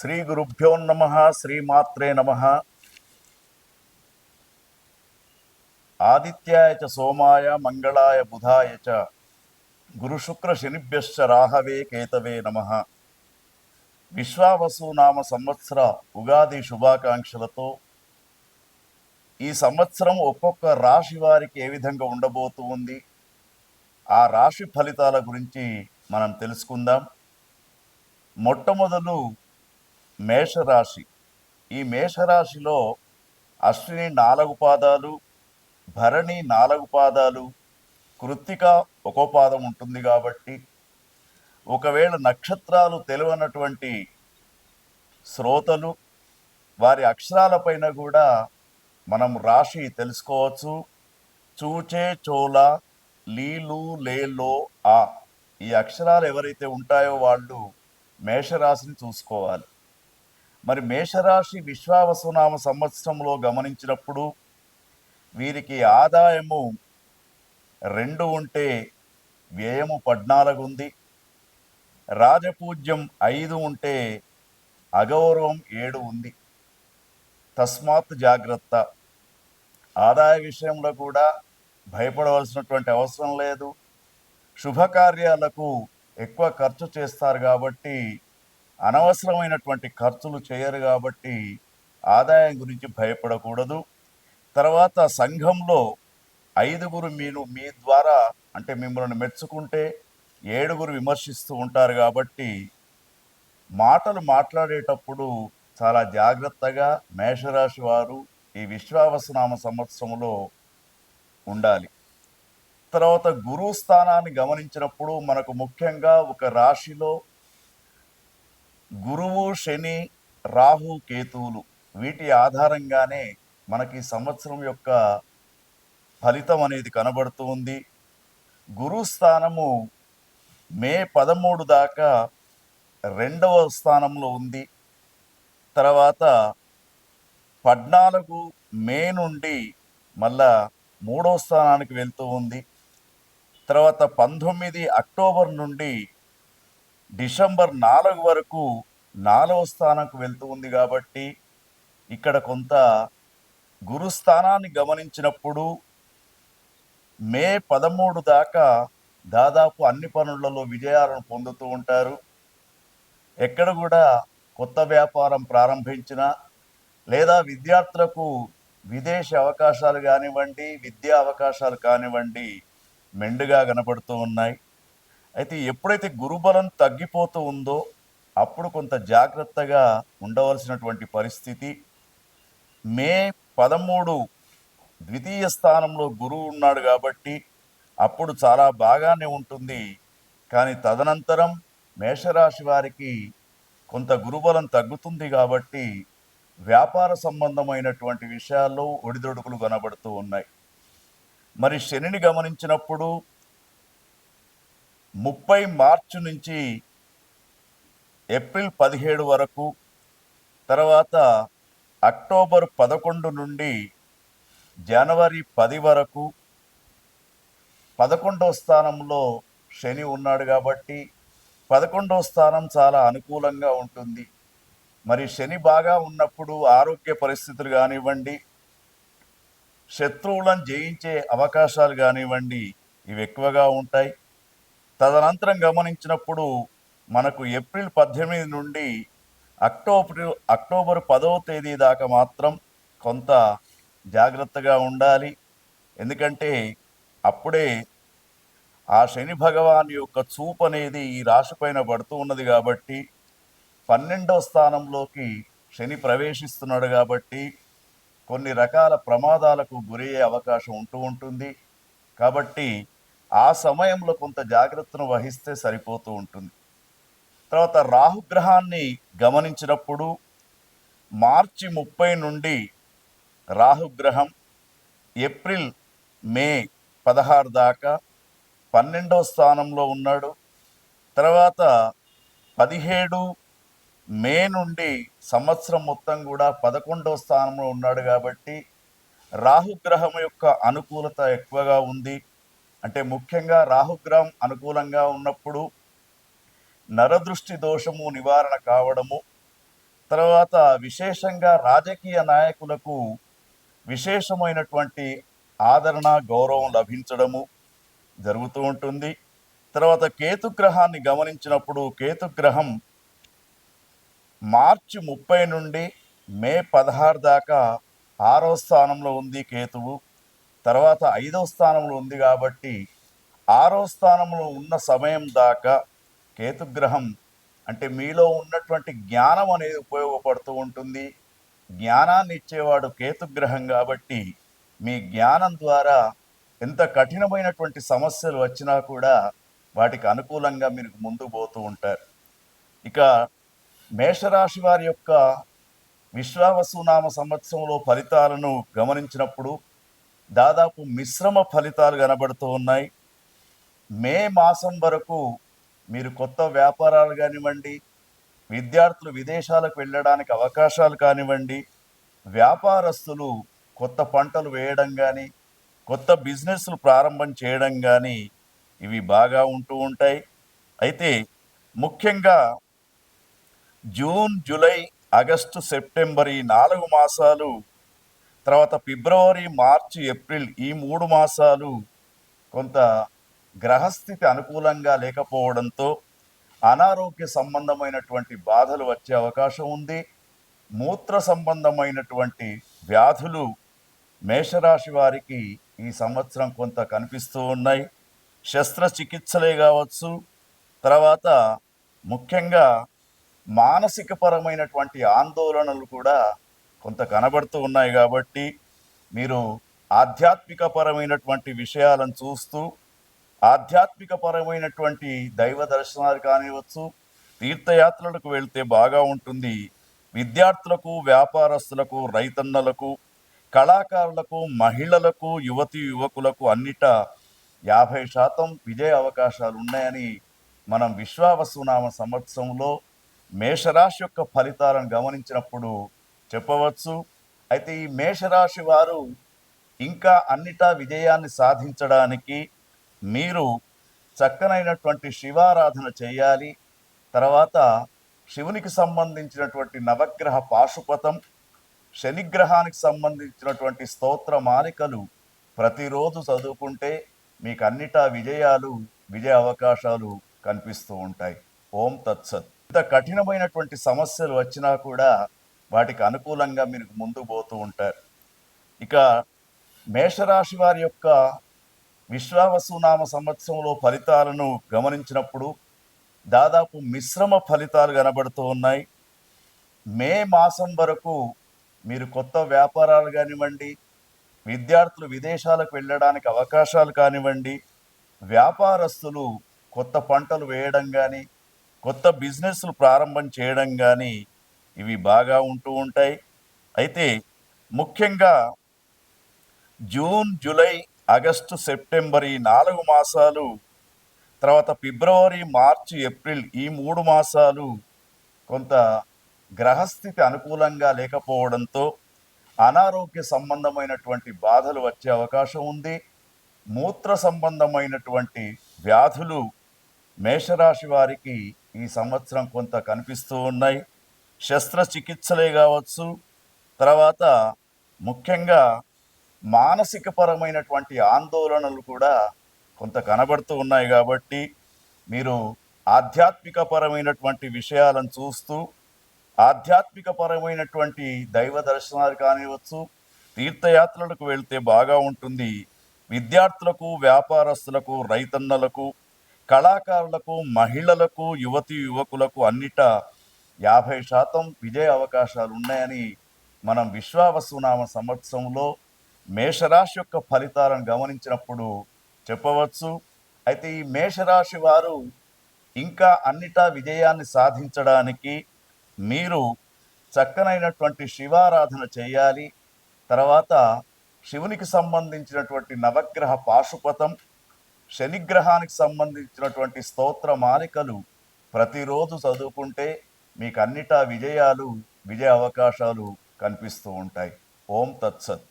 శ్రీ గురుభ్యో నమ శ్రీమాత్రే నమ. ఆదిత్యాయ చ సోమాయ మంగళాయ బుధాయ చ గురుశుక్ర శనిభ్యశ్చ రాహవే కేతవే నమ. విశ్వావసు నామ సంవత్సర ఉగాది శుభాకాంక్షలతో ఈ సంవత్సరం ఒక్కొక్క రాశి వారికి ఏ విధంగా ఉండబోతూ ఉంది, ఆ రాశి ఫలితాల గురించి మనం తెలుసుకుందాం. మొట్టమొదలు మేషరాశి. ఈ మేషరాశిలో అశ్విని 4 పాదాలు, భరణి 4 పాదాలు, కృత్తిక 1 పాదం ఉంటుంది. కాబట్టి ఒకవేళ నక్షత్రాలు తెలియనటువంటి శ్రోతలు వారి అక్షరాలపైన కూడా మనం రాశి తెలుసుకోవచ్చు. చూచే, చోళ, లీలు, లేలో, ఆ ఈ అక్షరాలు ఎవరైతే ఉంటాయో వాళ్ళు మేషరాశిని చూసుకోవాలి. మరి మేషరాశి విశ్వావసునామ సంవత్సరంలో గమనించినప్పుడు వీరికి ఆదాయము 2 ఉంటే వ్యయము 14 ఉంది. రాజపూజ్యం 5 ఉంటే అగౌరవం 7 ఉంది. తస్మాత్ జాగ్రత్త. ఆదాయ విషయంలో కూడా భయపడవలసినటువంటి అవసరం లేదు. శుభకార్యాలకు ఎక్కువ ఖర్చు చేస్తారు కాబట్టి అనవసరమైనటువంటి ఖర్చులు చేయరు కాబట్టి ఆదాయం గురించి భయపడకూడదు. తర్వాత సంఘంలో 5గురు మీ ద్వారా అంటే మిమ్మల్ని మెచ్చుకుంటే 7గురు విమర్శిస్తూ ఉంటారు. కాబట్టి మాటలు మాట్లాడేటప్పుడు చాలా జాగ్రత్తగా మేషరాశి వారు ఈ విశ్వావసునామ సంవత్సరంలో ఉండాలి. తర్వాత గురువు స్థానాన్ని గమనించినప్పుడు మనకు ముఖ్యంగా ఒక రాశిలో గురువు, శని, రాహు, కేతువులు వీటి ఆధారంగానే మనకి సంవత్సరం యొక్క ఫలితం అనేది కనబడుతూ ఉంది. గురు స్థానము మే 13 దాకా 2వ స్థానంలో ఉంది. తర్వాత 14 మే నుండి మళ్ళా 3వ స్థానానికి వెళ్తూ ఉంది. తర్వాత 19 అక్టోబర్ నుండి డిసెంబర్ 4 వరకు 4వ స్థానంకు వెళ్తూ ఉంది. కాబట్టి ఇక్కడ కొంత గురుస్థానాన్ని గమనించినప్పుడు మే 13 దాకా దాదాపు అన్ని పనులలో విజయాలను పొందుతూ ఉంటారు. ఎక్కడ కూడా కొత్త వ్యాపారం ప్రారంభించినా లేదా విద్యార్థులకు విదేశీ అవకాశాలు కానివ్వండి, విద్యా అవకాశాలు కానివ్వండి మెండుగా కనబడుతూ ఉన్నాయి. అయితే ఎప్పుడైతే గురుబలం తగ్గిపోతూ ఉందో అప్పుడు కొంత జాగ్రత్తగా ఉండవలసినటువంటి పరిస్థితి. మే 13 ద్వితీయ స్థానంలో గురువు ఉన్నాడు కాబట్టి అప్పుడు చాలా బాగానే ఉంటుంది. కానీ తదనంతరం మేషరాశి వారికి కొంత గురుబలం తగ్గుతుంది. కాబట్టి వ్యాపార సంబంధమైనటువంటి విషయాల్లో ఒడిదొడుకులు కనబడుతూ ఉన్నాయి. మరి శనిని గమనించినప్పుడు 30 మార్చి నుంచి ఏప్రిల్ 17 వరకు, తర్వాత అక్టోబర్ 11 నుండి జనవరి 10 వరకు 11వ స్థానంలో శని ఉన్నాడు. కాబట్టి 11వ స్థానం చాలా అనుకూలంగా ఉంటుంది. మరి శని బాగా ఉన్నప్పుడు ఆరోగ్య పరిస్థితులు కానివ్వండి, శత్రువులను జయించే అవకాశాలు కానివ్వండి ఇవి ఎక్కువగా ఉంటాయి. తదనంతరం గమనించినప్పుడు మనకు ఏప్రిల్ 18 నుండి అక్టోబర్ 10వ తేదీ దాకా మాత్రం కొంత జాగ్రత్తగా ఉండాలి. ఎందుకంటే అప్పుడే ఆ శని భగవాన్ యొక్క చూపు అనేది ఈ రాశి పైన పడుతూ ఉన్నది. కాబట్టి 12వ స్థానంలోకి శని ప్రవేశిస్తున్నాడు. కాబట్టి కొన్ని రకాల ప్రమాదాలకు గురయ్యే అవకాశం ఉంటూ ఉంటుంది. కాబట్టి ఆ సమయంలో కొంత జాగ్రత్తను వహిస్తే సరిపోతూ ఉంటుంది. తర్వాత రాహుగ్రహాన్ని గమనించినప్పుడు మార్చి 30 నుండి రాహుగ్రహం ఏప్రిల్ మే 16 దాకా 12వ స్థానంలో ఉన్నాడు. తర్వాత 17 మే నుండి సంవత్సరం మొత్తం కూడా 11వ స్థానంలో ఉన్నాడు. కాబట్టి రాహుగ్రహం యొక్క అనుకూలత ఎక్కువగా ఉంది. అంటే ముఖ్యంగా రాహుగ్రహం అనుకూలంగా ఉన్నప్పుడు నరదృష్టి దోషము నివారణ కావడము, తర్వాత విశేషంగా రాజకీయ నాయకులకు విశేషమైనటువంటి ఆదరణ, గౌరవం లభించడము జరుగుతూ ఉంటుంది. తర్వాత కేతుగ్రహాన్ని గమనించినప్పుడు కేతుగ్రహం మార్చి 30 నుండి మే 16 దాకా 6వ స్థానంలో ఉంది కేతువు. తర్వాత 5వ స్థానంలో ఉంది కాబట్టి 6వ స్థానంలో ఉన్న సమయం దాకా కేతుగ్రహం అంటే మీలో ఉన్నటువంటి జ్ఞానం అనేది ఉపయోగపడుతూ ఉంటుంది. జ్ఞానాన్ని ఇచ్చేవాడు కేతుగ్రహం కాబట్టి మీ జ్ఞానం ద్వారా ఎంత కఠినమైనటువంటి సమస్యలు వచ్చినా కూడా వాటికి అనుకూలంగా మీరు ముందుకు పోతూ ఉంటారు. ఇక మేషరాశి వారి యొక్క విశ్వావసునామ సంవత్సరంలో ఫలితాలను గమనించినప్పుడు దాదాపు మిశ్రమ ఫలితాలు కనబడుతూ ఉన్నాయి. మే మాసం వరకు మీరు కొత్త వ్యాపారాలు కానివ్వండి, విద్యార్థులు విదేశాలకు వెళ్ళడానికి అవకాశాలు కానివ్వండి, వ్యాపారస్తులు కొత్త పంటలు వేయడం కానీ, కొత్త బిజినెస్లు ప్రారంభం చేయడం కానీ ఇవి బాగా ఉంటూ ఉంటాయి. అయితే ముఖ్యంగా జూన్, జూలై, ఆగస్టు, సెప్టెంబర్ ఈ 4 మాసాలు, తర్వాత ఫిబ్రవరి, మార్చి, ఏప్రిల్ ఈ 3 మాసాలు కొంత గ్రహస్థితి అనుకూలంగా లేకపోవడంతో అనారోగ్య సంబంధమైనటువంటి బాధలు వచ్చే అవకాశం ఉంది. మూత్ర సంబంధమైనటువంటి వ్యాధులు మేషరాశి వారికి ఈ సంవత్సరం కొంత కనిపిస్తూ ఉన్నాయి. శస్త్రచికిత్సలే కావచ్చు, తర్వాత ముఖ్యంగా మానసిక పరమైనటువంటి ఆందోళనలు కూడా కొంత కనబడుతూ ఉన్నాయి. కాబట్టి మీరు ఆధ్యాత్మిక పరమైనటువంటి విషయాలను చూస్తూ ఆధ్యాత్మిక పరమైనటువంటి దైవ దర్శనాలు కానివచ్చు, తీర్థయాత్రలకు వెళ్తే బాగా ఉంటుంది. విద్యార్థులకు, వ్యాపారస్తులకు, రైతన్నలకు, కళాకారులకు, మహిళలకు, యువతి యువకులకు అన్నిటా 50% విజయ అవకాశాలు ఉన్నాయని మనం విశ్వావసునామ సంవత్సరంలో మేషరాశి యొక్క ఫలితాలను గమనించినప్పుడు చెప్పవచ్చు. అయితే ఈ మేషరాశి వారు ఇంకా అన్నిటా విజయాన్ని సాధించడానికి మీరు చక్కనైనటువంటి శివారాధన చేయాలి. తర్వాత శివునికి సంబంధించినటువంటి నవగ్రహ పాశుపతం, శనిగ్రహానికి సంబంధించినటువంటి స్తోత్ర మాలికలు ప్రతిరోజు చదువుకుంటే మీకు అన్నిటా విజయాలు, విజయ అవకాశాలు కనిపిస్తూ ఉంటాయి. ఓం తత్సత్. ఇంత కఠినమైనటువంటి సమస్యలు వచ్చినా కూడా వాటికి అనుకూలంగా మీరు ముందుకు పోతూ ఉంటారు. ఇక మేషరాశి వారి యొక్క విశ్వావసునామ సంవత్సరంలో ఫలితాలను గమనించినప్పుడు దాదాపు మిశ్రమ ఫలితాలు కనబడుతూ ఉన్నాయి. మే మాసం వరకు మీరు కొత్త వ్యాపారాలు కానివ్వండి, విద్యార్థులు విదేశాలకు వెళ్ళడానికి అవకాశాలు కానివ్వండి, వ్యాపారస్తులు కొత్త పంటలు వేయడం కానీ, కొత్త బిజినెస్లు ప్రారంభం చేయడం కానీ ఇవి బాగా ఉంటూ ఉంటాయి. అయితే ముఖ్యంగా జూన్, జూలై, ఆగస్టు, సెప్టెంబర్ ఈ 4 మాసాలు, తర్వాత ఫిబ్రవరి, మార్చి, ఏప్రిల్ ఈ 3 మాసాలు కొంత గ్రహస్థితి అనుకూలంగా లేకపోవడంతో అనారోగ్య సంబంధమైనటువంటి బాధలు వచ్చే అవకాశం ఉంది. మూత్ర సంబంధమైనటువంటి వ్యాధులు మేషరాశి వారికి ఈ సంవత్సరం కొంత కనిపిస్తూ ఉన్నాయి. శస్త్రచికిత్సలే కావచ్చు, తర్వాత ముఖ్యంగా మానసిక పరమైనటువంటి ఆందోళనలు కూడా కొంత కనబడుతూ ఉన్నాయి. కాబట్టి మీరు ఆధ్యాత్మిక పరమైనటువంటి విషయాలను చూస్తూ ఆధ్యాత్మిక పరమైనటువంటి దైవ దర్శనాలు కానివచ్చు, తీర్థయాత్రలకు వెళ్తే బాగా ఉంటుంది. విద్యార్థులకు, వ్యాపారస్తులకు, రైతన్నలకు, కళాకారులకు, మహిళలకు, యువతి యువకులకు అన్నిటా 50% విజయ అవకాశాలు ఉన్నాయని మనం విశ్వావసునామ సంవత్సరంలో మేషరాశి యొక్క ఫలితాలను గమనించినప్పుడు చెప్పవచ్చు. అయితే ఈ మేషరాశి వారు ఇంకా అన్నిటా విజయాన్ని సాధించడానికి మీరు చక్కనైనటువంటి శివారాధన చేయాలి. తర్వాత శివునికి సంబంధించినటువంటి నవగ్రహ పాశుపతం, శనిగ్రహానికి సంబంధించినటువంటి స్తోత్ర మాలికలు ప్రతిరోజు చదువుకుంటే మీకు అన్నిటా విజయాలు, విజయ అవకాశాలు కనిపిస్తూ ఉంటాయి. ఓం తత్సత్.